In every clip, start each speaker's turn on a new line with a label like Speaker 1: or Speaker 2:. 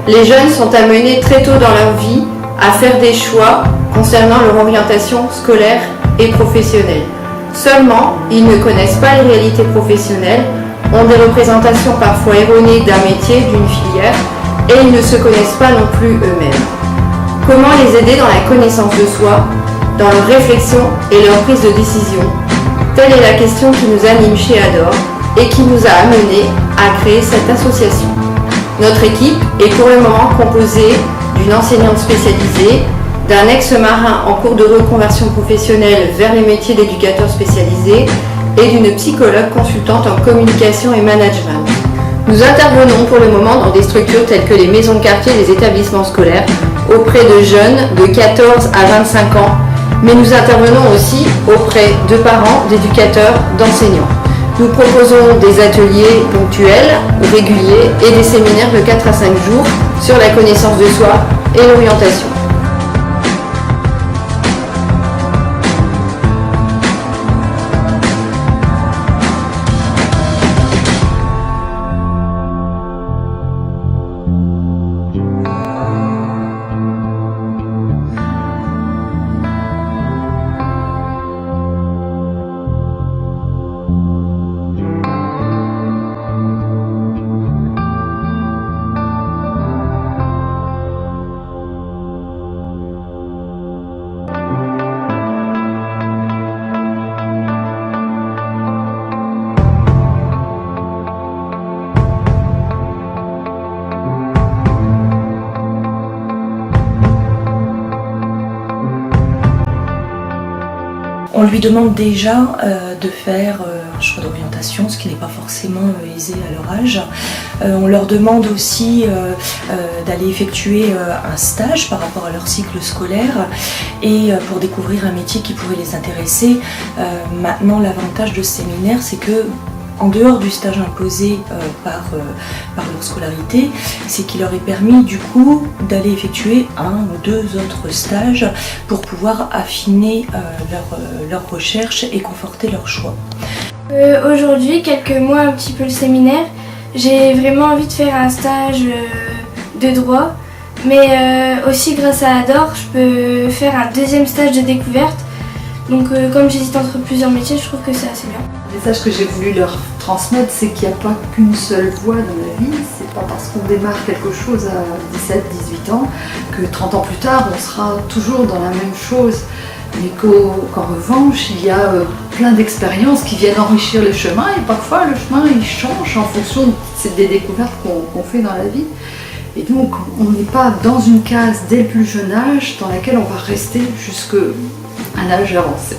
Speaker 1: Les jeunes sont amenés très tôt dans leur vie à faire des choix concernant leur orientation scolaire et professionnelle. Seulement, ils ne connaissent pas les réalités professionnelles, ont des représentations parfois erronées d'un métier, d'une filière, et ils ne se connaissent pas non plus eux-mêmes. Comment les aider dans la connaissance de soi, dans leur réflexion et leur prise de décision? Telle est la question qui nous anime chez Adore et qui nous a amenés à créer cette association. Notre équipe est pour le moment composée d'une enseignante spécialisée, d'un ex-marin en cours de reconversion professionnelle vers les métiers d'éducateur spécialisé et d'une psychologue consultante en communication et management. Nous intervenons pour le moment dans des structures telles que les maisons de quartier et les établissements scolaires auprès de jeunes de 14 à 25 ans, mais nous intervenons aussi auprès de parents, d'éducateurs, d'enseignants. Nous proposons des ateliers ponctuels, réguliers et des séminaires de 4 à 5 jours sur la connaissance de soi et l'orientation.
Speaker 2: On lui demande déjà de faire un choix d'orientation, ce qui n'est pas forcément aisé à leur âge. On leur demande aussi d'aller effectuer un stage par rapport à leur cycle scolaire et pour découvrir un métier qui pourrait les intéresser. Maintenant, l'avantage de ce séminaire, c'est que en dehors du stage imposé par leur scolarité, c'est qu'il leur est permis du coup d'aller effectuer 1 ou 2 autres stages pour pouvoir affiner leur recherche et conforter leur choix.
Speaker 3: Aujourd'hui, quelques mois un petit peu le séminaire, j'ai vraiment envie de faire un stage de droit, mais aussi grâce à Adore, je peux faire un 2e stage de découverte. Donc comme j'hésite entre plusieurs métiers, je trouve que c'est assez bien.
Speaker 4: Le message que j'ai voulu leur transmettre, c'est qu'il n'y a pas qu'une seule voie dans la vie. C'est pas parce qu'on démarre quelque chose à 17, 18 ans que 30 ans plus tard, on sera toujours dans la même chose. Mais qu'en revanche, il y a plein d'expériences qui viennent enrichir le chemin et parfois le chemin il change en fonction des découvertes qu'on fait dans la vie. Et donc, on n'est pas dans une case dès le plus jeune âge dans laquelle on va rester jusqu'à un âge avancé.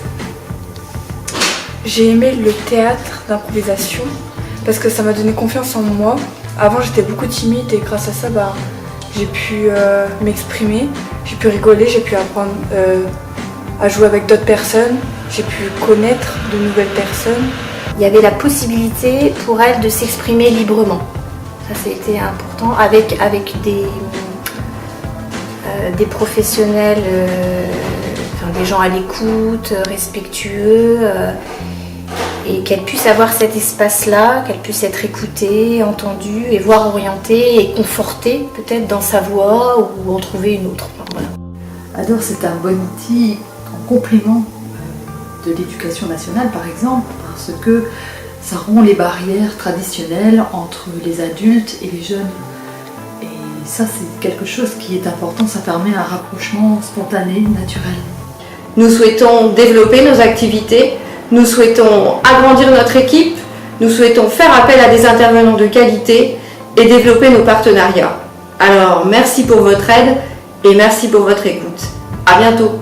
Speaker 5: J'ai aimé le théâtre d'improvisation parce que ça m'a donné confiance en moi. Avant j'étais beaucoup timide et grâce à ça j'ai pu m'exprimer, j'ai pu rigoler, j'ai pu apprendre à jouer avec d'autres personnes, j'ai pu connaître de nouvelles personnes.
Speaker 6: Il y avait la possibilité pour elle de s'exprimer librement. Ça c'était important avec des professionnels, des gens à l'écoute, respectueux. Et qu'elle puisse avoir cet espace-là, qu'elle puisse être écoutée, entendue et voire orientée et confortée peut-être dans sa voie ou en trouver une autre. Voilà.
Speaker 4: Adore, c'est un bon outil en complément de l'éducation nationale par exemple, parce que ça rompt les barrières traditionnelles entre les adultes et les jeunes. Et ça c'est quelque chose qui est important, ça permet un rapprochement spontané, naturel.
Speaker 1: Nous souhaitons développer nos activités. Nous souhaitons agrandir notre équipe, nous souhaitons faire appel à des intervenants de qualité et développer nos partenariats. Alors merci pour votre aide et merci pour votre écoute. À bientôt.